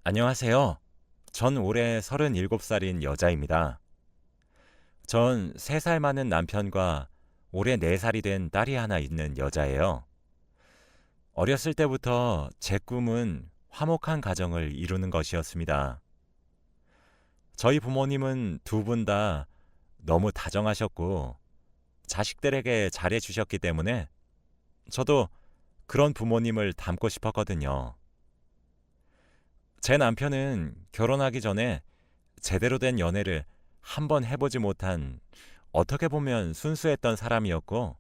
안녕하세요. 전 올해 37살인 여자입니다. 전 3살 많은 남편과 올해 4살이 된 딸이 하나 있는 여자예요. 어렸을 때부터 제 꿈은 화목한 가정을 이루는 것이었습니다. 저희 부모님은 두 분 다 너무 다정하셨고 자식들에게 잘해 주셨기 때문에 저도 그런 부모님을 닮고 싶었거든요. 제 남편은 결혼하기 전에 제대로 된 연애를 한 번 해보지 못한 어떻게 보면 순수했던 사람이었고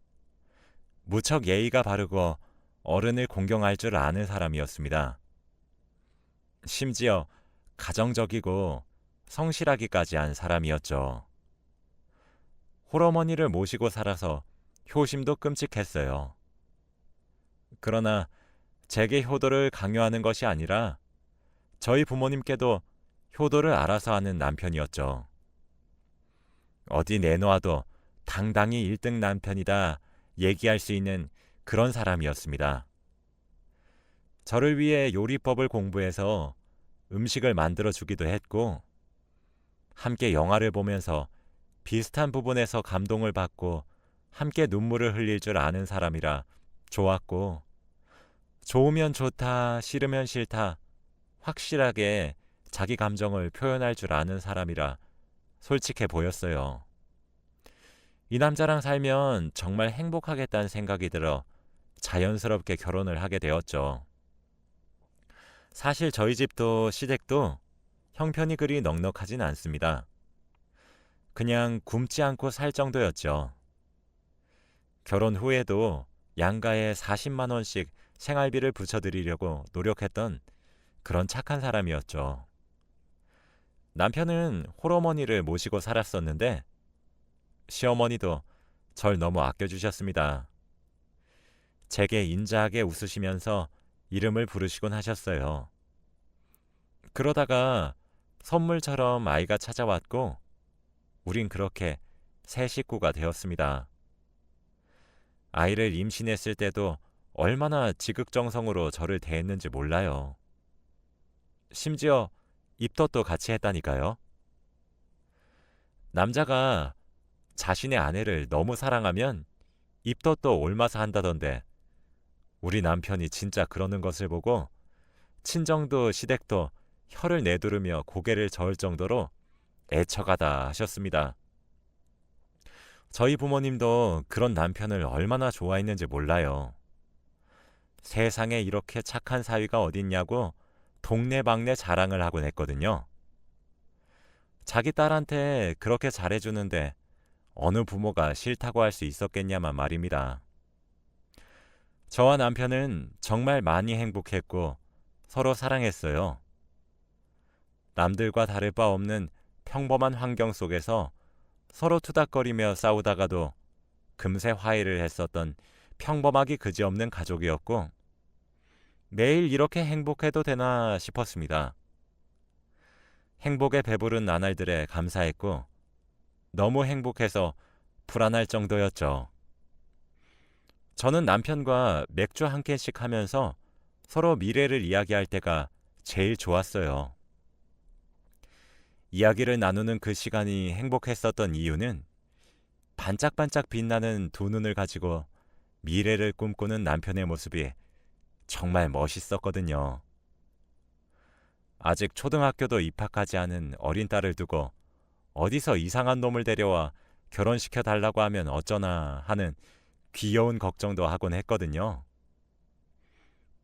무척 예의가 바르고 어른을 공경할 줄 아는 사람이었습니다. 심지어 가정적이고 성실하기까지 한 사람이었죠. 홀어머니를 모시고 살아서 효심도 끔찍했어요. 그러나 제게 효도를 강요하는 것이 아니라 저희 부모님께도 효도를 알아서 하는 남편이었죠. 어디 내놓아도 당당히 1등 남편이다 얘기할 수 있는 그런 사람이었습니다. 저를 위해 요리법을 공부해서 음식을 만들어 주기도 했고, 함께 영화를 보면서 비슷한 부분에서 감동을 받고 함께 눈물을 흘릴 줄 아는 사람이라 좋았고, 좋으면 좋다, 싫으면 싫다, 확실하게 자기 감정을 표현할 줄 아는 사람이라 솔직해 보였어요. 이 남자랑 살면 정말 행복하겠다는 생각이 들어 자연스럽게 결혼을 하게 되었죠. 사실 저희 집도 시댁도 형편이 그리 넉넉하진 않습니다. 그냥 굶지 않고 살 정도였죠. 결혼 후에도 양가에 40만 원씩 생활비를 붙여드리려고 노력했던 그런 착한 사람이었죠. 남편은 홀어머니를 모시고 살았었는데 시어머니도 절 너무 아껴주셨습니다. 제게 인자하게 웃으시면서 이름을 부르시곤 하셨어요. 그러다가 선물처럼 아이가 찾아왔고 우린 그렇게 새 식구가 되었습니다. 아이를 임신했을 때도 얼마나 지극정성으로 저를 대했는지 몰라요. 심지어 입덧도 같이 했다니까요. 남자가 자신의 아내를 너무 사랑하면 입덧도 옮아서 한다던데 우리 남편이 진짜 그러는 것을 보고 친정도 시댁도 혀를 내두르며 고개를 저을 정도로 애처가다 하셨습니다. 저희 부모님도 그런 남편을 얼마나 좋아했는지 몰라요. 세상에 이렇게 착한 사위가 어딨냐고 동네방네 자랑을 하곤 했거든요. 자기 딸한테 그렇게 잘해주는데 어느 부모가 싫다고 할 수 있었겠냐만 말입니다. 저와 남편은 정말 많이 행복했고 서로 사랑했어요. 남들과 다를 바 없는 평범한 환경 속에서 서로 투닥거리며 싸우다가도 금세 화해를 했었던 평범하기 그지없는 가족이었고 매일 이렇게 행복해도 되나 싶었습니다. 행복에 배부른 나날들에 감사했고 너무 행복해서 불안할 정도였죠. 저는 남편과 맥주 한 캔씩 하면서 서로 미래를 이야기할 때가 제일 좋았어요. 이야기를 나누는 그 시간이 행복했었던 이유는 반짝반짝 빛나는 두 눈을 가지고 미래를 꿈꾸는 남편의 모습이 정말 멋있었거든요. 아직 초등학교도 입학하지 않은 어린 딸을 두고 어디서 이상한 놈을 데려와 결혼시켜 달라고 하면 어쩌나 하는 귀여운 걱정도 하곤 했거든요.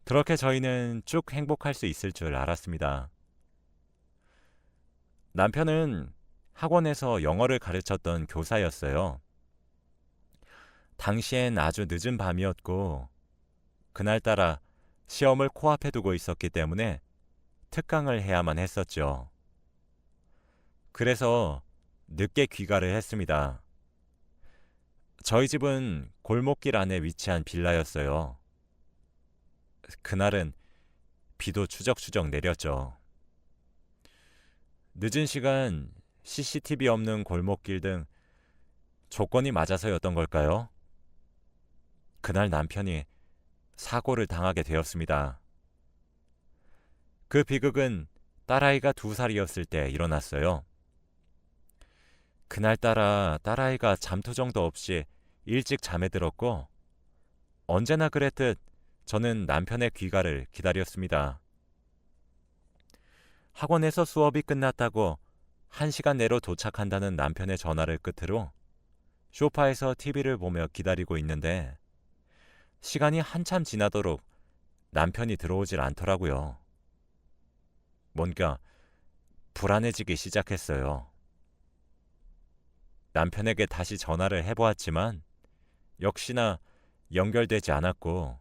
그렇게 저희는 쭉 행복할 수 있을 줄 알았습니다. 남편은 학원에서 영어를 가르쳤던 교사였어요. 당시엔 아주 늦은 밤이었고 그날따라 시험을 코앞에 두고 있었기 때문에 특강을 해야만 했었죠. 그래서 늦게 귀가를 했습니다. 저희 집은 골목길 안에 위치한 빌라였어요. 그날은 비도 추적추적 내렸죠. 늦은 시간 CCTV 없는 골목길 등 조건이 맞아서였던 걸까요? 그날 남편이 사고를 당하게 되었습니다. 그 비극은 딸아이가 2살이었을 때 일어났어요. 그날따라 딸아이가 잠투정도 없이 일찍 잠에 들었고 언제나 그랬듯 저는 남편의 귀가를 기다렸습니다. 학원에서 수업이 끝났다고 1시간 내로 도착한다는 남편의 전화를 끝으로 소파에서 TV를 보며 기다리고 있는데 시간이 한참 지나도록 남편이 들어오질 않더라고요. 뭔가 불안해지기 시작했어요. 남편에게 다시 전화를 해보았지만 역시나 연결되지 않았고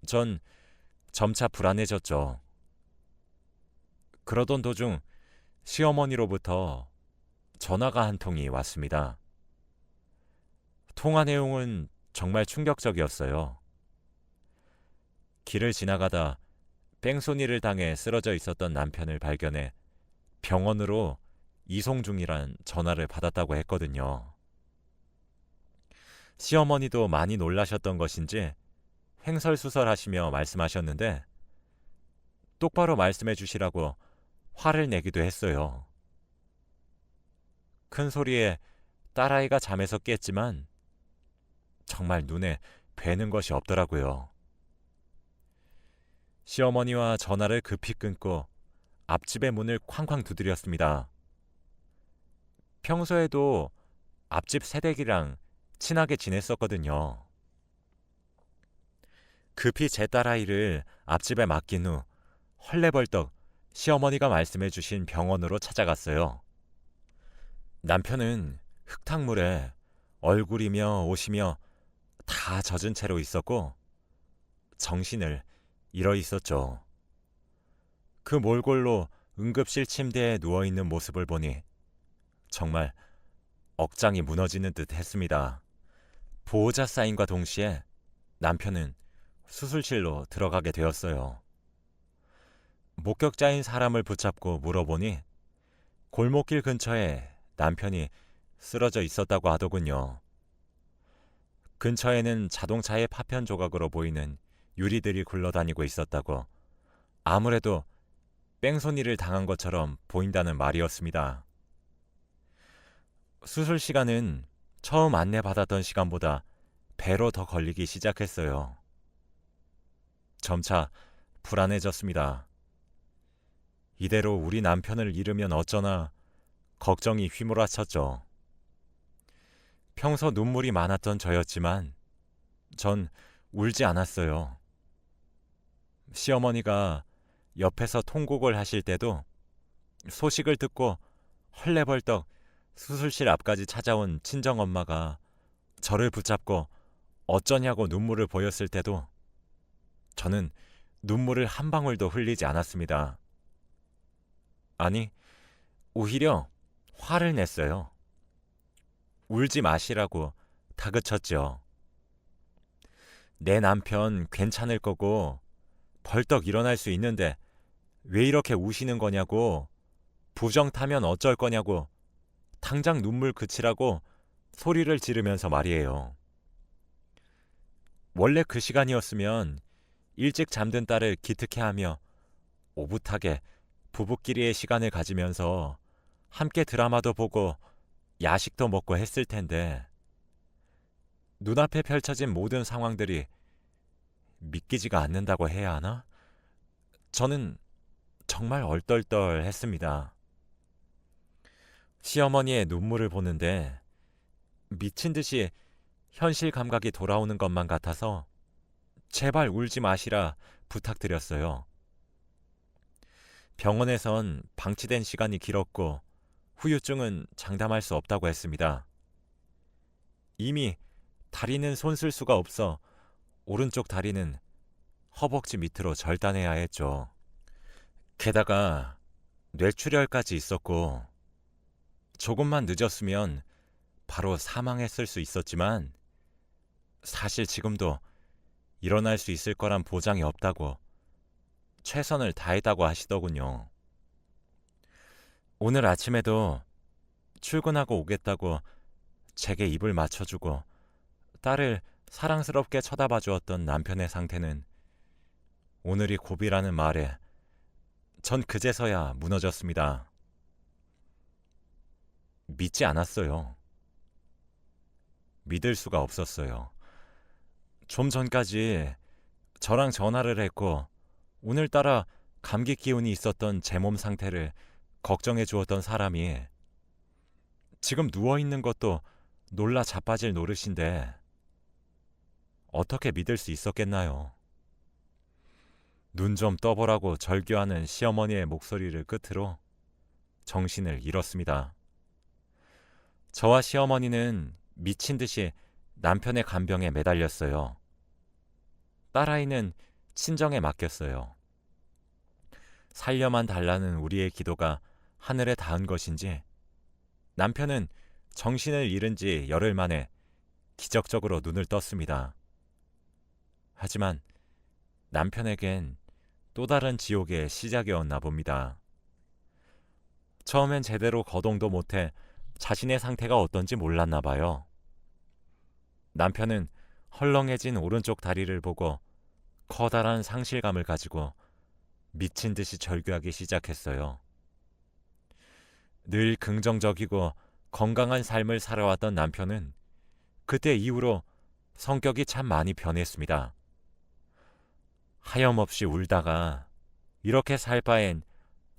전 점차 불안해졌죠. 그러던 도중 시어머니로부터 전화가 한 통이 왔습니다. 통화 내용은 정말 충격적이었어요. 길을 지나가다 뺑소니를 당해 쓰러져 있었던 남편을 발견해 병원으로 이송 중이란 전화를 받았다고 했거든요. 시어머니도 많이 놀라셨던 것인지 횡설수설하시며 말씀하셨는데 똑바로 말씀해 주시라고 화를 내기도 했어요. 큰 소리에 딸아이가 잠에서 깼지만 정말 눈에 뵈는 것이 없더라고요. 시어머니와 전화를 급히 끊고 앞집의 문을 쾅쾅 두드렸습니다. 평소에도 앞집 새댁이랑 친하게 지냈었거든요. 급히 제 딸아이를 앞집에 맡긴 후 헐레벌떡 시어머니가 말씀해 주신 병원으로 찾아갔어요. 남편은 흙탕물에 얼굴이며 옷이며 다 젖은 채로 있었고 정신을 잃어 있었죠. 그 몰골로 응급실 침대에 누워있는 모습을 보니 정말 억장이 무너지는 듯 했습니다. 보호자 사인과 동시에 남편은 수술실로 들어가게 되었어요. 목격자인 사람을 붙잡고 물어보니 골목길 근처에 남편이 쓰러져 있었다고 하더군요. 근처에는 자동차의 파편 조각으로 보이는 유리들이 굴러다니고 있었다고 아무래도 뺑소니를 당한 것처럼 보인다는 말이었습니다. 수술 시간은 처음 안내받았던 시간보다 배로 더 걸리기 시작했어요. 점차 불안해졌습니다. 이대로 우리 남편을 잃으면 어쩌나 걱정이 휘몰아쳤죠. 평소 눈물이 많았던 저였지만 전 울지 않았어요. 시어머니가 옆에서 통곡을 하실 때도 소식을 듣고 헐레벌떡 수술실 앞까지 찾아온 친정엄마가 저를 붙잡고 어쩌냐고 눈물을 보였을 때도 저는 눈물을 한 방울도 흘리지 않았습니다. 아니, 오히려 화를 냈어요. 울지 마시라고 다그쳤죠. 내 남편 괜찮을 거고 벌떡 일어날 수 있는데 왜 이렇게 우시는 거냐고, 부정 타면 어쩔 거냐고, 당장 눈물 그치라고 소리를 지르면서 말이에요. 원래 그 시간이었으면 일찍 잠든 딸을 기특해하며 오붓하게 부부끼리의 시간을 가지면서 함께 드라마도 보고 야식도 먹고 했을 텐데 눈앞에 펼쳐진 모든 상황들이 믿기지가 않는다고 해야 하나? 저는 정말 얼떨떨했습니다. 시어머니의 눈물을 보는데 미친 듯이 현실 감각이 돌아오는 것만 같아서 제발 울지 마시라 부탁드렸어요. 병원에선 방치된 시간이 길었고 후유증은 장담할 수 없다고 했습니다. 이미 다리는 손 쓸 수가 없어 오른쪽 다리는 허벅지 밑으로 절단해야 했죠. 게다가 뇌출혈까지 있었고 조금만 늦었으면 바로 사망했을 수 있었지만 사실 지금도 일어날 수 있을 거란 보장이 없다고 최선을 다했다고 하시더군요. 오늘 아침에도 출근하고 오겠다고 제게 입을 맞춰주고 딸을 사랑스럽게 쳐다봐 주었던 남편의 상태는 오늘이 고비라는 말에 전 그제서야 무너졌습니다. 믿지 않았어요. 믿을 수가 없었어요. 좀 전까지 저랑 전화를 했고 오늘따라 감기 기운이 있었던 제 몸 상태를 걱정해 주었던 사람이 지금 누워있는 것도 놀라 자빠질 노릇인데 어떻게 믿을 수 있었겠나요? 눈 좀 떠보라고 절규하는 시어머니의 목소리를 끝으로 정신을 잃었습니다. 저와 시어머니는 미친 듯이 남편의 간병에 매달렸어요. 딸아이는 친정에 맡겼어요. 살려만 달라는 우리의 기도가 하늘에 닿은 것인지 남편은 정신을 잃은 지 열흘 만에 기적적으로 눈을 떴습니다. 하지만 남편에겐 또 다른 지옥의 시작이었나 봅니다. 처음엔 제대로 거동도 못해 자신의 상태가 어떤지 몰랐나 봐요. 남편은 헐렁해진 오른쪽 다리를 보고 커다란 상실감을 가지고 미친 듯이 절규하기 시작했어요. 늘 긍정적이고 건강한 삶을 살아왔던 남편은 그때 이후로 성격이 참 많이 변했습니다. 하염없이 울다가 이렇게 살 바엔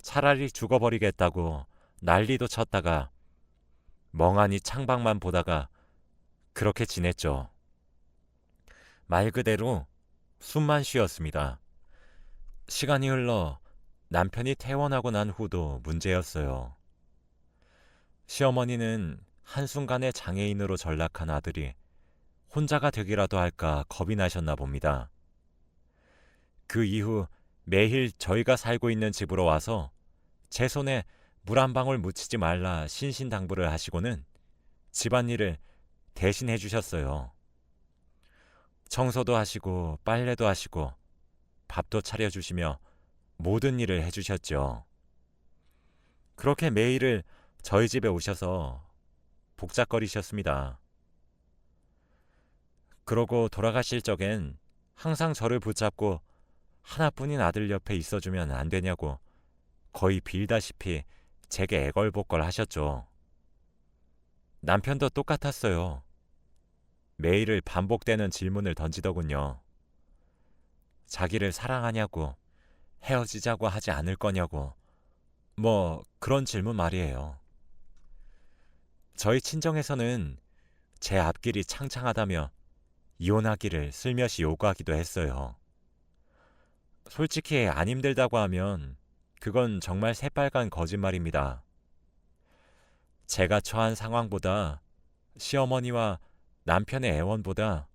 차라리 죽어버리겠다고 난리도 쳤다가 멍하니 창밖만 보다가 그렇게 지냈죠. 말 그대로 숨만 쉬었습니다. 시간이 흘러 남편이 퇴원하고 난 후도 문제였어요. 시어머니는 한순간에 장애인으로 전락한 아들이 혼자가 되기라도 할까 겁이 나셨나 봅니다. 그 이후 매일 저희가 살고 있는 집으로 와서 제 손에 물 한 방울 묻히지 말라 신신당부를 하시고는 집안일을 대신 해주셨어요. 청소도 하시고 빨래도 하시고 밥도 차려주시며 모든 일을 해주셨죠. 그렇게 매일을 저희 집에 오셔서 복작거리셨습니다. 그러고 돌아가실 적엔 항상 저를 붙잡고 하나뿐인 아들 옆에 있어주면 안 되냐고 거의 빌다시피 제게 애걸복걸 하셨죠. 남편도 똑같았어요. 매일을 반복되는 질문을 던지더군요. 자기를 사랑하냐고, 헤어지자고 하지 않을 거냐고, 뭐 그런 질문 말이에요. 저희 친정에서는 제 앞길이 창창하다며 이혼하기를 슬며시 요구하기도 했어요. 솔직히 안 힘들다고 하면 그건 정말 새빨간 거짓말입니다. 제가 처한 상황보다 시어머니와 남편의 애원보다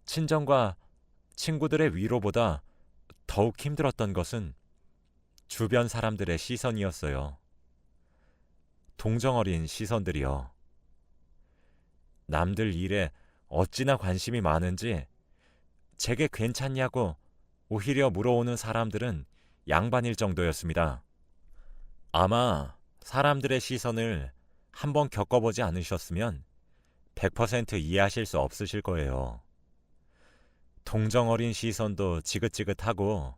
친정과 친구들의 위로보다 더욱 힘들었던 것은 주변 사람들의 시선이었어요. 동정 어린 시선들이요. 남들 일에 어찌나 관심이 많은지 제게 괜찮냐고 오히려 물어오는 사람들은 양반일 정도였습니다. 아마 사람들의 시선을 한번 겪어보지 않으셨으면 100% 이해하실 수 없으실 거예요. 동정 어린 시선도 지긋지긋하고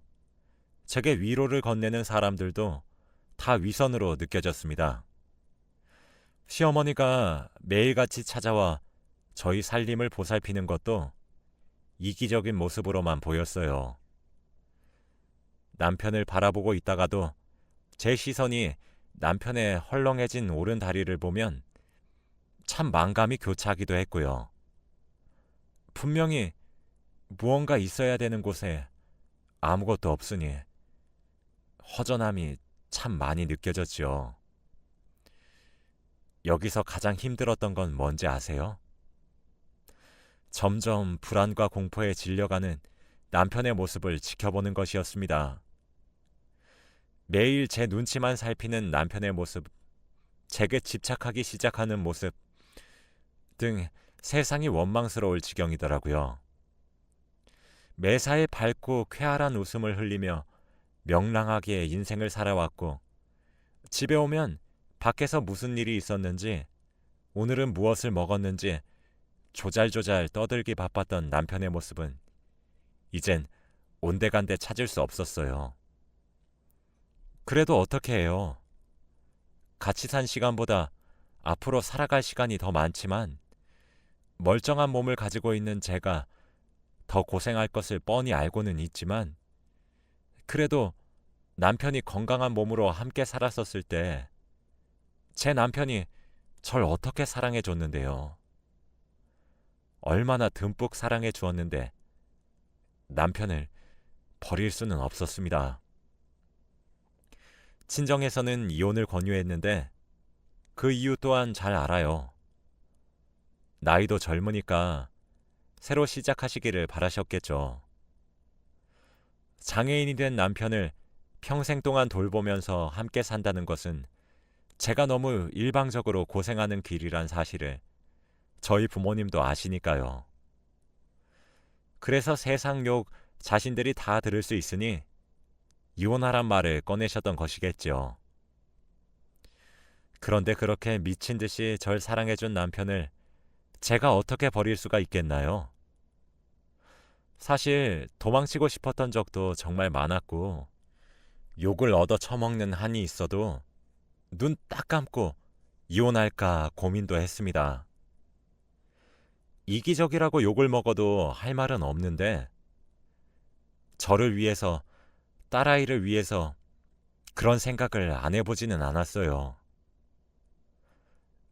제게 위로를 건네는 사람들도 다 위선으로 느껴졌습니다. 시어머니가 매일같이 찾아와 저희 살림을 보살피는 것도 이기적인 모습으로만 보였어요. 남편을 바라보고 있다가도 제 시선이 남편의 헐렁해진 오른 다리를 보면 참 만감이 교차하기도 했고요. 분명히 무언가 있어야 되는 곳에 아무것도 없으니 허전함이 참 많이 느껴졌지요. 여기서 가장 힘들었던 건 뭔지 아세요? 점점 불안과 공포에 질려가는 남편의 모습을 지켜보는 것이었습니다. 매일 제 눈치만 살피는 남편의 모습, 제게 집착하기 시작하는 모습 등 세상이 원망스러울 지경이더라고요. 매사에 밝고 쾌활한 웃음을 흘리며 명랑하게 인생을 살아왔고 집에 오면 밖에서 무슨 일이 있었는지 오늘은 무엇을 먹었는지 조잘조잘 떠들기 바빴던 남편의 모습은 이젠 온데간데 찾을 수 없었어요. 그래도 어떻게 해요? 같이 산 시간보다 앞으로 살아갈 시간이 더 많지만 멀쩡한 몸을 가지고 있는 제가 더 고생할 것을 뻔히 알고는 있지만 그래도 남편이 건강한 몸으로 함께 살았었을 때 제 남편이 절 어떻게 사랑해 줬는데요. 얼마나 듬뿍 사랑해 주었는데 남편을 버릴 수는 없었습니다. 친정에서는 이혼을 권유했는데 그 이유 또한 잘 알아요. 나이도 젊으니까 새로 시작하시기를 바라셨겠죠. 장애인이 된 남편을 평생 동안 돌보면서 함께 산다는 것은 제가 너무 일방적으로 고생하는 길이란 사실을 저희 부모님도 아시니까요. 그래서 세상 욕 자신들이 다 들을 수 있으니 이혼하란 말을 꺼내셨던 것이겠죠. 그런데 그렇게 미친 듯이 절 사랑해준 남편을 제가 어떻게 버릴 수가 있겠나요? 사실 도망치고 싶었던 적도 정말 많았고 욕을 얻어 처먹는 한이 있어도 눈 딱 감고 이혼할까 고민도 했습니다. 이기적이라고 욕을 먹어도 할 말은 없는데 저를 위해서, 딸아이를 위해서 그런 생각을 안 해보지는 않았어요.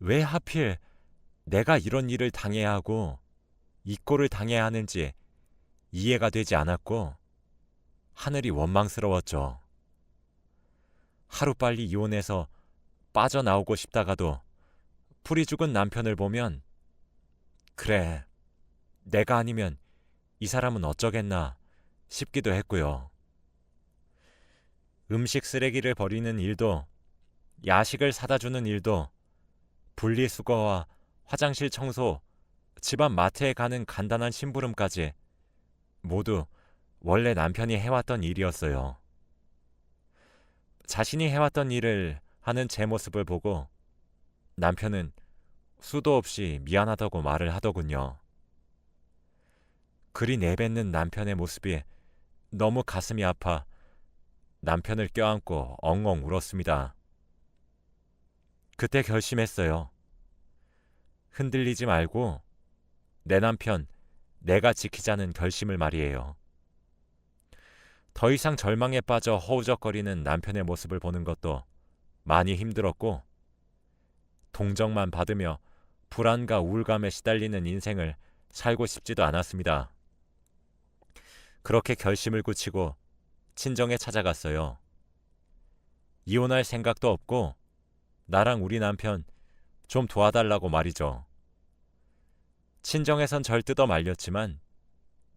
왜 하필 내가 이런 일을 당해야 하고 이 꼴을 당해야 하는지 이해가 되지 않았고 하늘이 원망스러웠죠. 하루빨리 이혼해서 빠져나오고 싶다가도 풀이 죽은 남편을 보면 그래, 내가 아니면 이 사람은 어쩌겠나 싶기도 했고요. 음식 쓰레기를 버리는 일도, 야식을 사다 주는 일도, 분리수거와 화장실 청소, 집안 마트에 가는 간단한 심부름까지 모두 원래 남편이 해왔던 일이었어요. 자신이 해왔던 일을 하는 제 모습을 보고 남편은 수도 없이 미안하다고 말을 하더군요. 그리 내뱉는 남편의 모습이 너무 가슴이 아파 남편을 껴안고 엉엉 울었습니다. 그때 결심했어요. 흔들리지 말고 내 남편, 내가 지키자는 결심을 말이에요. 더 이상 절망에 빠져 허우적거리는 남편의 모습을 보는 것도 많이 힘들었고 동정만 받으며 불안과 우울감에 시달리는 인생을 살고 싶지도 않았습니다. 그렇게 결심을 굳히고 친정에 찾아갔어요. 이혼할 생각도 없고 나랑 우리 남편 좀 도와달라고 말이죠. 친정에선 절 뜯어 말렸지만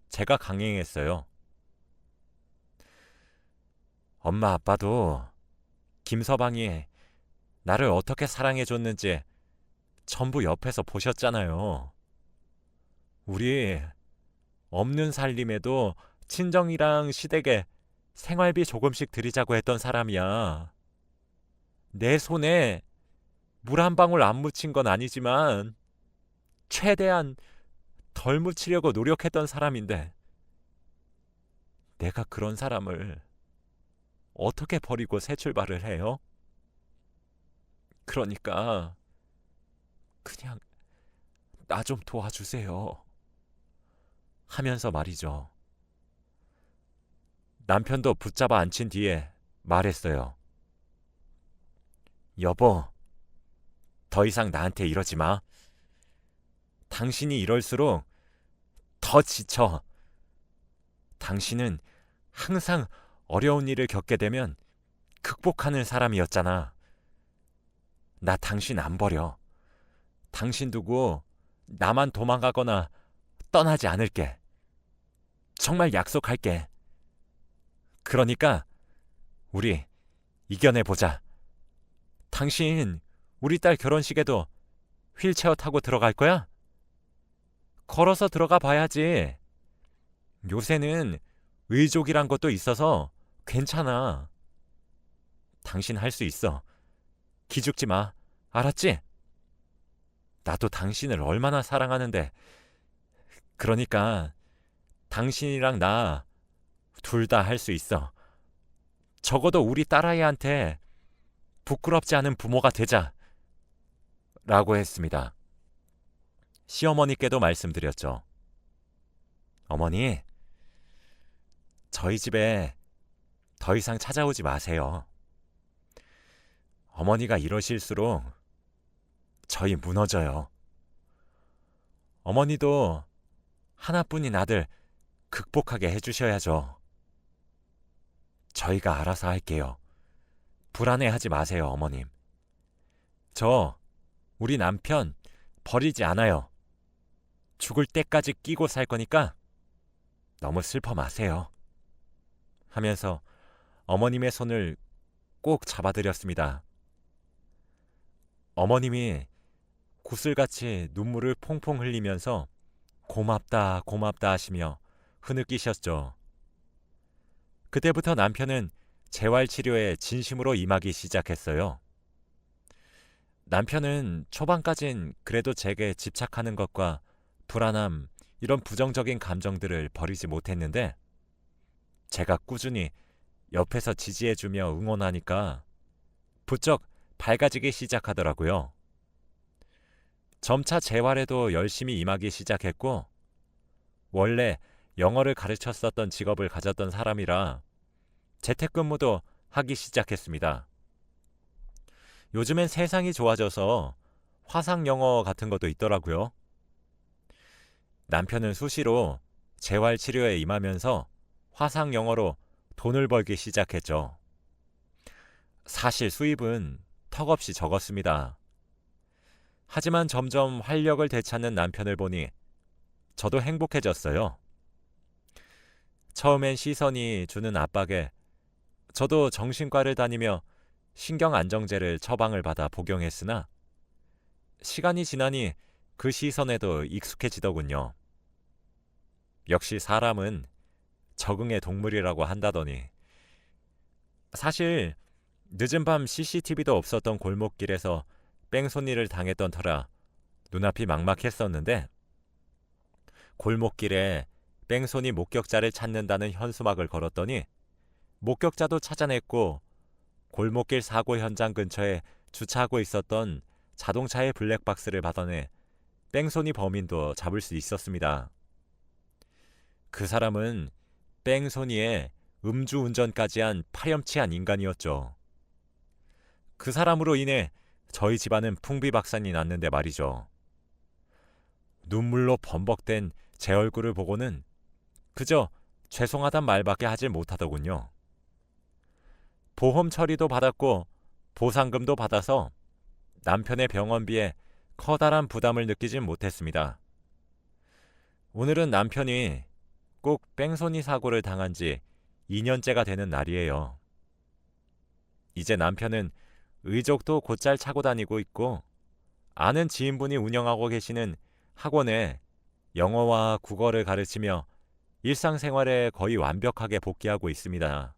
제가 강행했어요. 엄마 아빠도 김서방이 나를 어떻게 사랑해줬는지 전부 옆에서 보셨잖아요. 우리 없는 살림에도 친정이랑 시댁에 생활비 조금씩 드리자고 했던 사람이야. 내 손에 물 한 방울 안 묻힌 건 아니지만 최대한 덜 묻히려고 노력했던 사람인데 내가 그런 사람을 어떻게 버리고 새 출발을 해요? 그러니까 그냥 나 좀 도와주세요. 하면서 말이죠. 남편도 붙잡아 앉힌 뒤에 말했어요. 여보, 더 이상 나한테 이러지 마. 당신이 이럴수록 더 지쳐. 당신은 항상 어려운 일을 겪게 되면 극복하는 사람이었잖아. 나 당신 안 버려. 당신 두고 나만 도망가거나 떠나지 않을게. 정말 약속할게. 그러니까 우리 이겨내보자. 당신 우리 딸 결혼식에도 휠체어 타고 들어갈 거야? 걸어서 들어가 봐야지. 요새는 의족이란 것도 있어서 괜찮아. 당신 할 수 있어. 기죽지 마. 알았지? 나도 당신을 얼마나 사랑하는데. 그러니까 당신이랑 나 둘 다 할 수 있어. 적어도 우리 딸아이한테 부끄럽지 않은 부모가 되자 라고 했습니다. 시어머니께도 말씀드렸죠. 어머니, 저희 집에 더 이상 찾아오지 마세요. 어머니가 이러실수록 저희 무너져요. 어머니도 하나뿐인 아들 극복하게 해주셔야죠. 저희가 알아서 할게요. 불안해하지 마세요, 어머님. 우리 남편 버리지 않아요. 죽을 때까지 끼고 살 거니까 너무 슬퍼 마세요. 하면서 어머님의 손을 꼭 잡아드렸습니다. 어머님이 구슬같이 눈물을 퐁퐁 흘리면서 고맙다, 고맙다 하시며 흐느끼셨죠. 그때부터 남편은 재활치료에 진심으로 임하기 시작했어요. 남편은 초반까진 그래도 제게 집착하는 것과 불안함, 이런 부정적인 감정들을 버리지 못했는데 제가 꾸준히 옆에서 지지해주며 응원하니까 부쩍 밝아지기 시작하더라고요. 점차 재활에도 열심히 임하기 시작했고 원래 영어를 가르쳤었던 직업을 가졌던 사람이라 재택근무도 하기 시작했습니다. 요즘엔 세상이 좋아져서 화상 영어 같은 것도 있더라고요. 남편은 수시로 재활치료에 임하면서 화상 영어로 돈을 벌기 시작했죠. 사실 수입은 턱없이 적었습니다. 하지만 점점 활력을 되찾는 남편을 보니 저도 행복해졌어요. 처음엔 시선이 주는 압박에 저도 정신과를 다니며 신경안정제를 처방을 받아 복용했으나 시간이 지나니 그 시선에도 익숙해지더군요. 역시 사람은 적응의 동물이라고 한다더니 사실 늦은 밤 CCTV도 없었던 골목길에서 뺑소니를 당했던 터라 눈앞이 막막했었는데 골목길에 뺑소니 목격자를 찾는다는 현수막을 걸었더니 목격자도 찾아냈고 골목길 사고 현장 근처에 주차하고 있었던 자동차의 블랙박스를 받아내 뺑소니 범인도 잡을 수 있었습니다. 그 사람은 뺑소니에 음주운전까지 한 파렴치한 인간이었죠. 그 사람으로 인해 저희 집안은 풍비박산이 났는데 말이죠. 눈물로 범벅된 제 얼굴을 보고는 그저 죄송하단 말밖에 하질 못하더군요. 보험 처리도 받았고 보상금도 받아서 남편의 병원비에 커다란 부담을 느끼진 못했습니다. 오늘은 남편이 꼭 뺑소니 사고를 당한 지 2년째가 되는 날이에요. 이제 남편은 의족도 곧잘 차고 다니고 있고 아는 지인분이 운영하고 계시는 학원에 영어와 국어를 가르치며 일상생활에 거의 완벽하게 복귀하고 있습니다.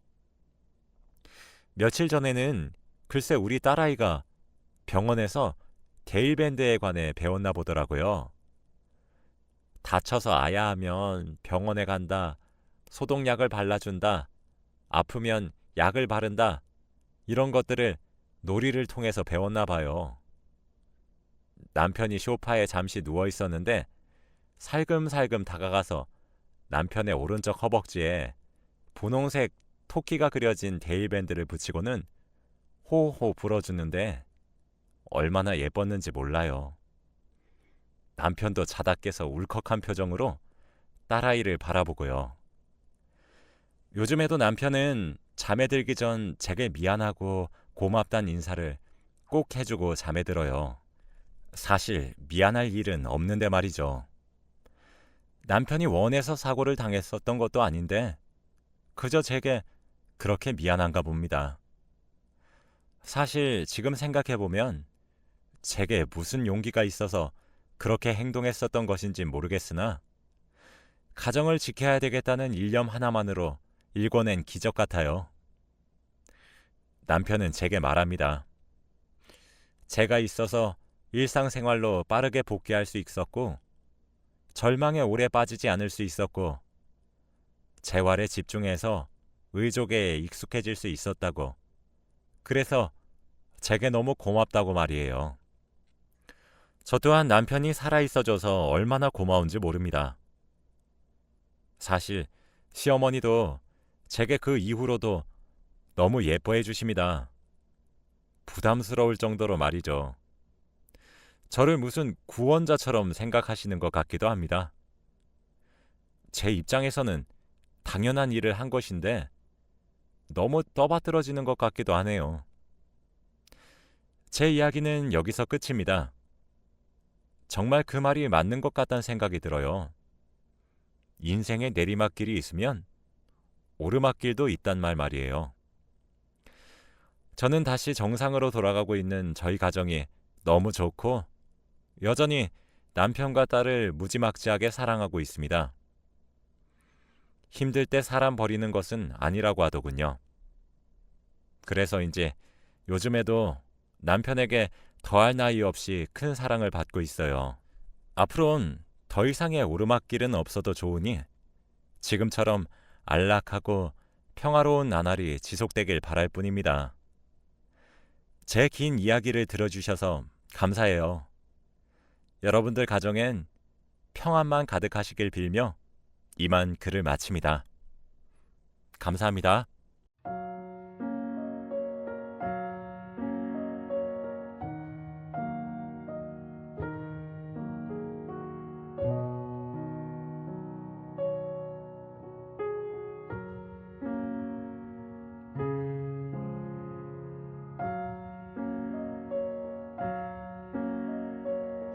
며칠 전에는 글쎄 우리 딸아이가 병원에서 데일밴드에 관해 배웠나 보더라고요. 다쳐서 아야하면 병원에 간다, 소독약을 발라준다, 아프면 약을 바른다, 이런 것들을 놀이를 통해서 배웠나 봐요. 남편이 소파에 잠시 누워 있었는데 살금살금 다가가서 남편의 오른쪽 허벅지에 분홍색 토끼가 그려진 데일밴드를 붙이고는 호호 불어주는데 얼마나 예뻤는지 몰라요. 남편도 자다 깨서 울컥한 표정으로 딸아이를 바라보고요. 요즘에도 남편은 잠에 들기 전 제게 미안하고 고맙단 인사를 꼭 해주고 잠에 들어요. 사실 미안할 일은 없는데 말이죠. 남편이 원해서 사고를 당했었던 것도 아닌데 그저 제게 그렇게 미안한가 봅니다. 사실 지금 생각해보면 제게 무슨 용기가 있어서 그렇게 행동했었던 것인지 모르겠으나 가정을 지켜야 되겠다는 일념 하나만으로 일궈낸 기적 같아요. 남편은 제게 말합니다. 제가 있어서 일상생활로 빠르게 복귀할 수 있었고 절망에 오래 빠지지 않을 수 있었고 재활에 집중해서 의족에 익숙해질 수 있었다고. 그래서 제게 너무 고맙다고 말이에요. 저 또한 남편이 살아있어줘서 얼마나 고마운지 모릅니다. 사실 시어머니도 제게 그 이후로도 너무 예뻐해 주십니다. 부담스러울 정도로 말이죠. 저를 무슨 구원자처럼 생각하시는 것 같기도 합니다. 제 입장에서는 당연한 일을 한 것인데 너무 떠받들어지는 것 같기도 하네요. 제 이야기는 여기서 끝입니다. 정말 그 말이 맞는 것 같다는 생각이 들어요. 인생에 내리막길이 있으면 오르막길도 있단 말이에요. 저는 다시 정상으로 돌아가고 있는 저희 가정이 너무 좋고 여전히 남편과 딸을 무지막지하게 사랑하고 있습니다. 힘들 때 사람 버리는 것은 아니라고 하더군요. 그래서 이제 요즘에도 남편에게 더할 나위 없이 큰 사랑을 받고 있어요. 앞으로는 더 이상의 오르막길은 없어도 좋으니 지금처럼 안락하고 평화로운 나날이 지속되길 바랄 뿐입니다. 제 긴 이야기를 들어주셔서 감사해요. 여러분들 가정엔 평안만 가득하시길 빌며 이만 글을 마칩니다. 감사합니다.